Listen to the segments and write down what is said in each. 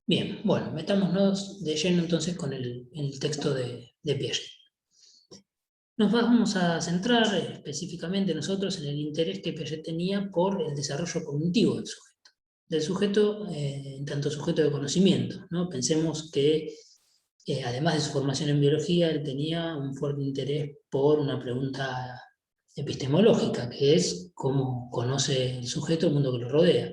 Bien, bueno, metámonos de lleno entonces con el texto de Piaget. Nos vamos a centrar específicamente nosotros en el interés que Piaget tenía por el desarrollo cognitivo del sujeto en tanto sujeto de conocimiento, ¿no? Pensemos que además de su formación en biología, él tenía un fuerte interés por una pregunta epistemológica, que es cómo conoce el sujeto el mundo que lo rodea.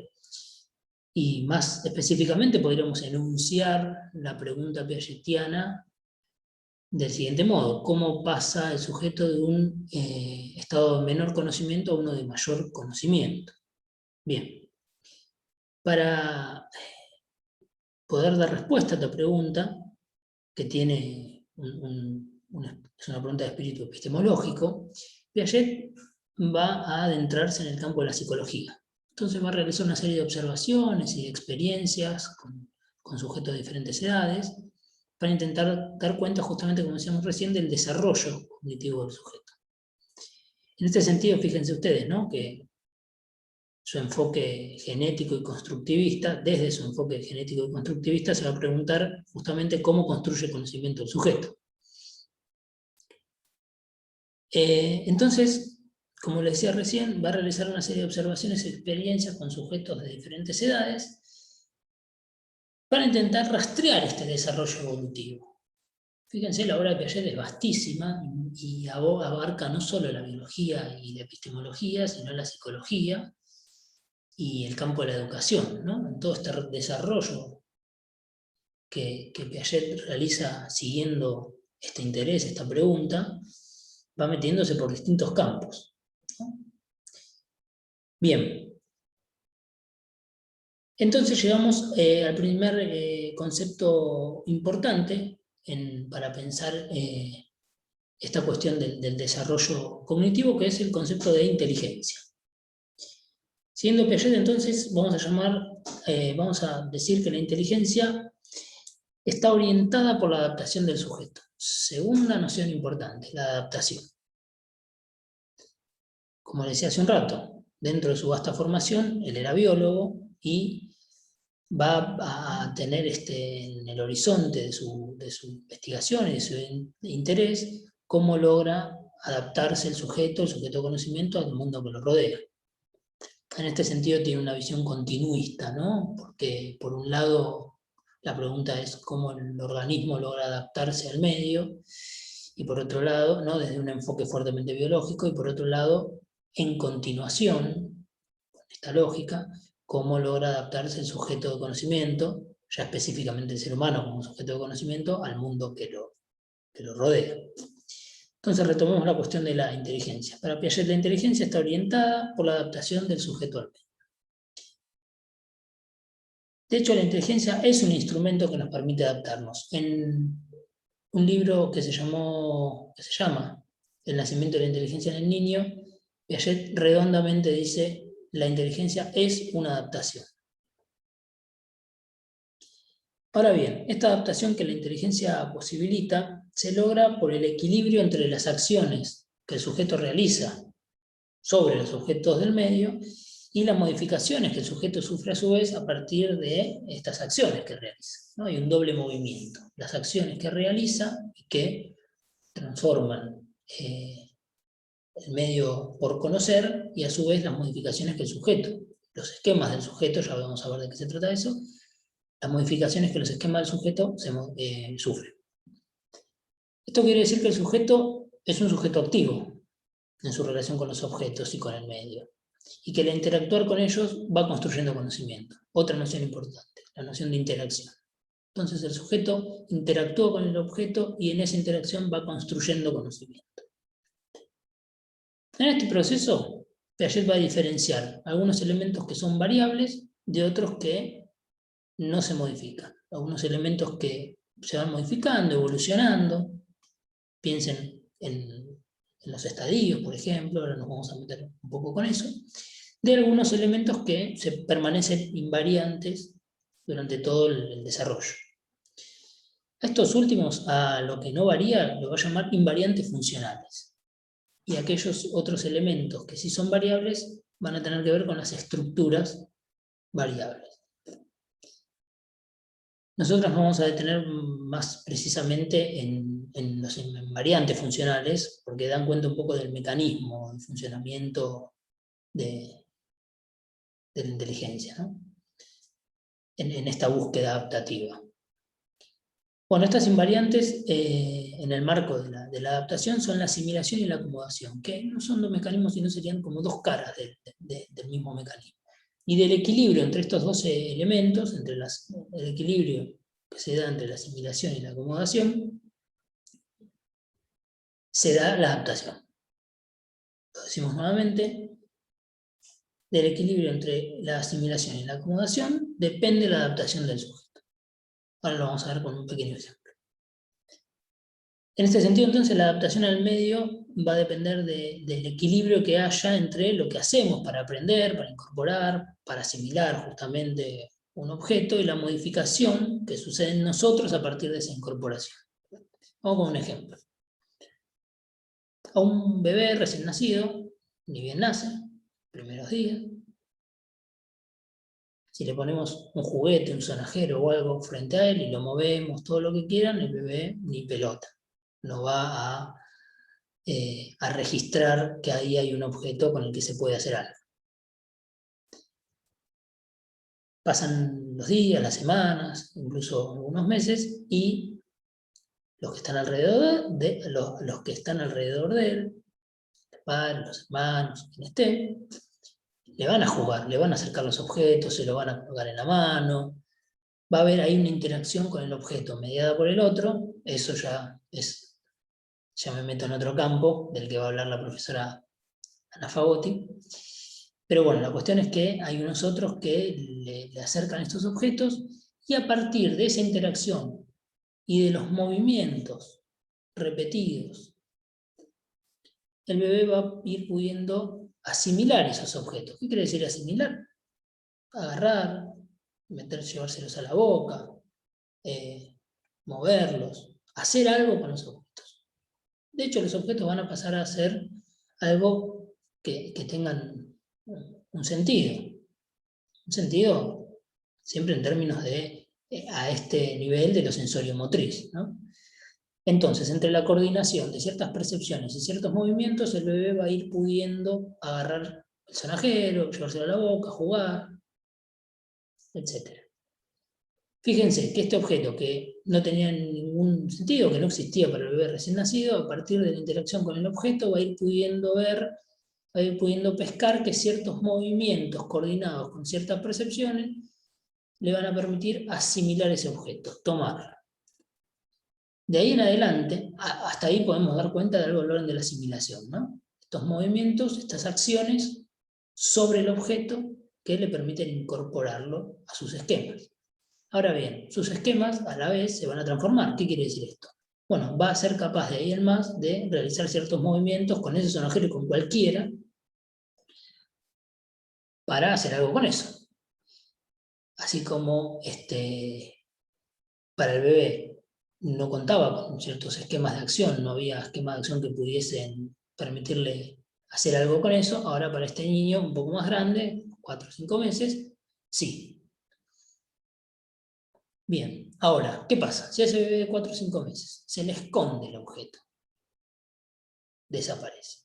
Y más específicamente podríamos enunciar la pregunta piagetiana del siguiente modo: ¿cómo pasa el sujeto de un estado de menor conocimiento a uno de mayor conocimiento? Bien, para poder dar respuesta a esta pregunta, que tiene es una pregunta de espíritu epistemológico, Piaget va a adentrarse en el campo de la psicología. Entonces va a realizar una serie de observaciones y de experiencias con sujetos de diferentes edades para intentar dar cuenta, justamente como decíamos recién, del desarrollo cognitivo del sujeto. En este sentido, fíjense ustedes, ¿no?, que su enfoque genético y constructivista, desde su enfoque genético y constructivista, se va a preguntar justamente cómo construye conocimiento el sujeto. Entonces, como les decía recién, va a realizar una serie de observaciones y experiencias con sujetos de diferentes edades para intentar rastrear este desarrollo evolutivo. Fíjense, la obra de Piaget es vastísima y abarca no solo la biología y la epistemología, sino la psicología y el campo de la educación, ¿no? En todo este desarrollo que Piaget realiza siguiendo este interés, esta pregunta, va metiéndose por distintos campos, ¿no? Bien, entonces llegamos al primer concepto importante para pensar esta cuestión del desarrollo cognitivo, que es el concepto de inteligencia. Siguiendo Piaget, entonces, vamos a decir que la inteligencia está orientada por la adaptación del sujeto. Segunda noción importante, la adaptación. Como decía hace un rato, dentro de su vasta formación, él era biólogo y va a tener en el horizonte de su investigación y de su interés cómo logra adaptarse el sujeto de conocimiento al mundo que lo rodea. En este sentido tiene una visión continuista, ¿no? Porque por un lado la pregunta es cómo el organismo logra adaptarse al medio, y por otro lado, ¿no?, desde un enfoque fuertemente biológico, y por otro lado, en continuación, con esta lógica, cómo logra adaptarse el sujeto de conocimiento, ya específicamente el ser humano como sujeto de conocimiento, al mundo que lo rodea. Entonces retomemos la cuestión de la inteligencia. Para Piaget, la inteligencia está orientada por la adaptación del sujeto al medio. De hecho, la inteligencia es un instrumento que nos permite adaptarnos. En un libro que se llama El nacimiento de la inteligencia en el niño, Piaget redondamente dice: la inteligencia es una adaptación. Ahora bien, esta adaptación que la inteligencia posibilita se logra por el equilibrio entre las acciones que el sujeto realiza sobre los objetos del medio y las modificaciones que el sujeto sufre a su vez a partir de estas acciones que realiza, ¿no? Hay un doble movimiento: las acciones que realiza y que transforman el medio por conocer, y a su vez las modificaciones que el sujeto, los esquemas del sujeto, ya vamos a ver de qué se trata eso, las modificaciones que los esquemas del sujeto sufren. Esto quiere decir que el sujeto es un sujeto activo en su relación con los objetos y con el medio, y que al interactuar con ellos va construyendo conocimiento. Otra noción importante, la noción de interacción. Entonces el sujeto interactúa con el objeto y en esa interacción va construyendo conocimiento. En este proceso, Piaget va a diferenciar algunos elementos que son variables de otros que no se modifican. Algunos elementos que se van modificando, evolucionando. Piensen en los estadios, por ejemplo, ahora nos vamos a meter un poco con eso, de algunos elementos que se permanecen invariantes durante todo el desarrollo. Estos últimos, a lo que no varía, lo va a llamar invariantes funcionales. Y aquellos otros elementos que sí son variables van a tener que ver con las estructuras variables. Nosotros nos vamos a detener más precisamente en los invariantes funcionales, porque dan cuenta un poco del mecanismo, del funcionamiento de la inteligencia, ¿no? En esta búsqueda adaptativa. Bueno, estas invariantes en el marco de la adaptación son la asimilación y la acomodación, que no son dos mecanismos, sino serían como dos caras del mismo mecanismo. Y del equilibrio entre estos dos elementos, el equilibrio que se da entre la asimilación y la acomodación, se da la adaptación. Lo decimos nuevamente, del equilibrio entre la asimilación y la acomodación depende la adaptación del sujeto. Ahora lo vamos a ver con un pequeño ejemplo. En este sentido, entonces, la adaptación al medio va a depender del equilibrio que haya entre lo que hacemos para aprender, para incorporar, para asimilar justamente un objeto y la modificación que sucede en nosotros a partir de esa incorporación. Vamos con un ejemplo. A un bebé recién nacido, ni bien nace, primeros días, si le ponemos un juguete, un sonajero o algo frente a él y lo movemos, todo lo que quieran, el bebé ni pelota. No va a registrar que ahí hay un objeto con el que se puede hacer algo. Pasan los días, las semanas, incluso algunos meses, y los que están alrededor los que están alrededor de él, los padres, los hermanos, quien esté, le van a jugar, le van a acercar los objetos, se lo van a colocar en la mano, va a haber ahí una interacción con el objeto mediada por el otro, eso ya me meto en otro campo, del que va a hablar la profesora Ana Fagotti. Pero bueno, la cuestión es que hay unos otros que le acercan estos objetos y a partir de esa interacción y de los movimientos repetidos, el bebé va a ir pudiendo asimilar esos objetos. ¿Qué quiere decir asimilar? Agarrar, llevárselos a la boca, moverlos, hacer algo con los objetos. De hecho, los objetos van a pasar a ser algo que tengan un sentido. Un sentido siempre en términos de a este nivel de lo sensorio-motriz, ¿no? Entonces, entre la coordinación de ciertas percepciones y ciertos movimientos, el bebé va a ir pudiendo agarrar el sonajero, llevárselo a la boca, jugar, etc. Fíjense que este objeto que no tenía ningún sentido, que no existía para el bebé recién nacido, a partir de la interacción con el objeto va a ir pudiendo va a ir pudiendo pescar que ciertos movimientos coordinados con ciertas percepciones le van a permitir asimilar ese objeto, tomarlo. De ahí en adelante, hasta ahí podemos dar cuenta del valor de la asimilación, ¿no? Estos movimientos, estas acciones sobre el objeto que le permiten incorporarlo a sus esquemas. Ahora bien, sus esquemas a la vez se van a transformar. ¿Qué quiere decir esto? Bueno, va a ser capaz de ahí en más de realizar ciertos movimientos con ese sonajero y con cualquiera para hacer algo con eso. Así como para el bebé no contaba con ciertos esquemas de acción, no había esquemas de acción que pudiesen permitirle hacer algo con eso, ahora para este niño un poco más grande, 4 o 5 meses, sí. Bien, ahora, ¿qué pasa? Si a ese bebé de 4 o 5 meses se le esconde el objeto, desaparece,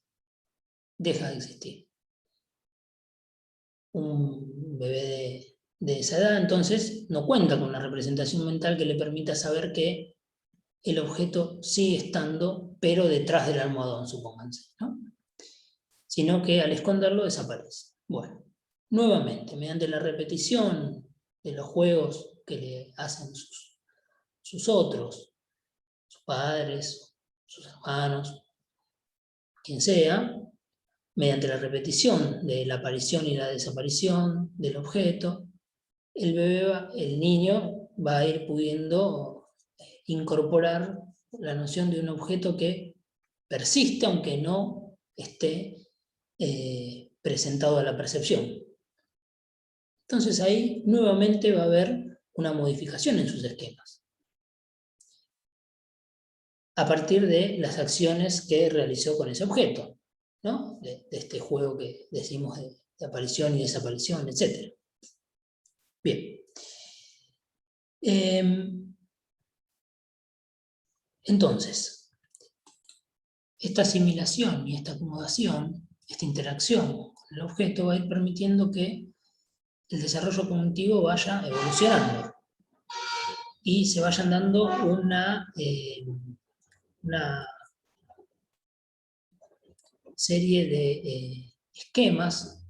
deja de existir. Un bebé de esa edad, entonces, no cuenta con una representación mental que le permita saber que el objeto sigue estando, pero detrás del almohadón, supónganse, ¿no? Sino que al esconderlo desaparece. Bueno, nuevamente, mediante la repetición de los juegos que le hacen sus otros, sus padres, sus hermanos, quien sea, mediante la repetición de la aparición y la desaparición del objeto, el niño va a ir pudiendo incorporar la noción de un objeto que persiste aunque no esté presentado a la percepción. Entonces ahí nuevamente va a haber una modificación en sus esquemas, a partir de las acciones que realizó con ese objeto, ¿no? de este juego que decimos de aparición y desaparición, etc. Bien. Entonces, esta asimilación y esta acomodación, esta interacción con el objeto va a ir permitiendo que el desarrollo cognitivo vaya evolucionando y se vayan dando una serie de esquemas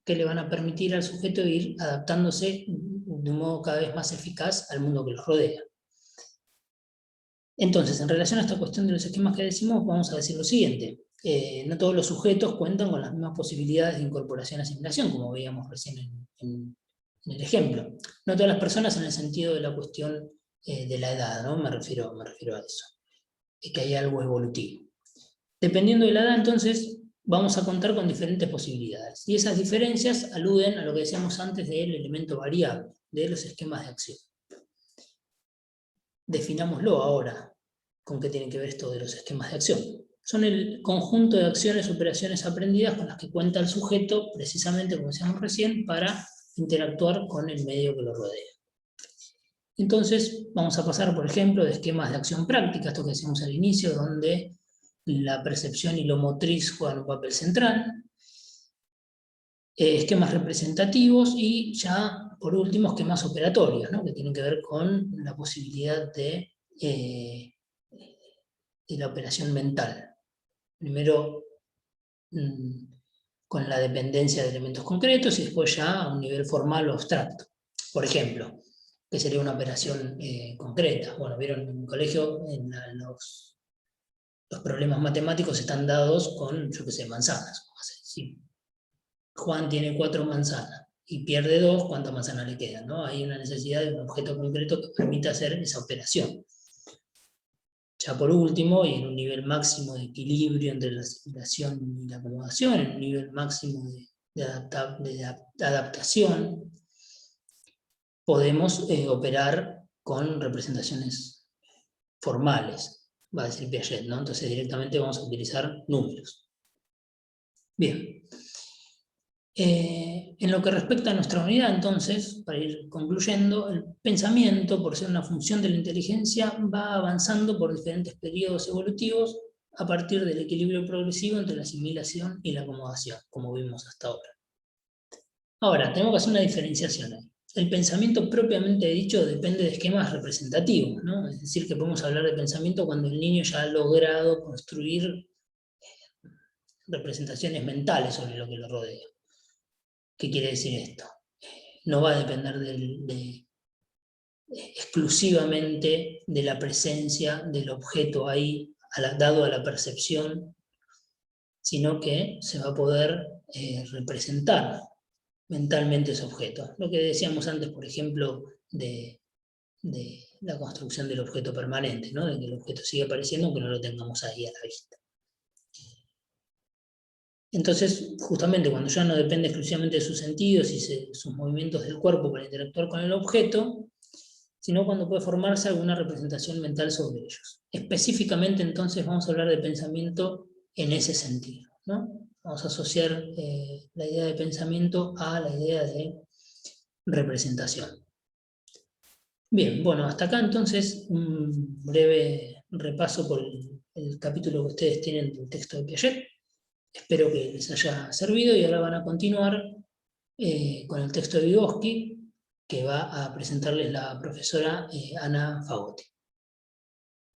que le van a permitir al sujeto ir adaptándose de un modo cada vez más eficaz al mundo que los rodea. Entonces, en relación a esta cuestión de los esquemas que decimos, vamos a decir lo siguiente. No todos los sujetos cuentan con las mismas posibilidades de incorporación y asimilación, como veíamos recién en el ejemplo. No todas las personas en el sentido de la cuestión de la edad, ¿no? Me refiero a eso. Es que hay algo evolutivo. Dependiendo de la edad, entonces, vamos a contar con diferentes posibilidades. Y esas diferencias aluden a lo que decíamos antes del elemento variable, de los esquemas de acción. Definámoslo ahora, con qué tiene que ver esto de los esquemas de acción. Son el conjunto de acciones o operaciones aprendidas con las que cuenta el sujeto, precisamente como decíamos recién, para interactuar con el medio que lo rodea. Entonces, vamos a pasar, por ejemplo, de esquemas de acción práctica, esto que decíamos al inicio, donde la percepción y lo motriz juegan un papel central, esquemas representativos y ya, por último, esquemas operatorios, ¿no? Que tienen que ver con la posibilidad de la operación mental. Primero con la dependencia de elementos concretos y después ya a un nivel formal o abstracto. Por ejemplo, ¿qué sería una operación concreta? Bueno, vieron en el colegio los problemas matemáticos están dados con, yo qué sé, manzanas. Si Juan tiene 4 manzanas y pierde 2, ¿cuántas manzanas le quedan? ¿No? Hay una necesidad de un objeto concreto que permita hacer esa operación. Ya por último, y en un nivel máximo de equilibrio entre la asimilación y la acomodación, en un nivel máximo de adaptación, podemos operar con representaciones formales, va a decir Piaget, ¿no? Entonces directamente vamos a utilizar números. Bien. En lo que respecta a nuestra unidad, entonces, para ir concluyendo, el pensamiento, por ser una función de la inteligencia, va avanzando por diferentes periodos evolutivos a partir del equilibrio progresivo entre la asimilación y la acomodación, como vimos hasta ahora. Ahora, tenemos que hacer una diferenciación ahí. El pensamiento propiamente dicho depende de esquemas representativos, ¿no? Es decir, que podemos hablar de pensamiento cuando el niño ya ha logrado construir representaciones mentales sobre lo que lo rodea. ¿Qué quiere decir esto? No va a depender exclusivamente de la presencia del objeto ahí, dado a la percepción, sino que se va a poder representar mentalmente ese objeto. Lo que decíamos antes, por ejemplo, de la construcción del objeto permanente, ¿no? De que el objeto sigue apareciendo aunque no lo tengamos ahí a la vista. Entonces, justamente cuando ya no depende exclusivamente de sus sentidos y sus movimientos del cuerpo para interactuar con el objeto, sino cuando puede formarse alguna representación mental sobre ellos. Específicamente, entonces, vamos a hablar de pensamiento en ese sentido, ¿no? Vamos a asociar la idea de pensamiento a la idea de representación. Bien, bueno, hasta acá entonces un breve repaso por el capítulo que ustedes tienen del texto de Piaget. Espero que les haya servido y ahora van a continuar con el texto de Vygotsky que va a presentarles la profesora Ana Fagotti.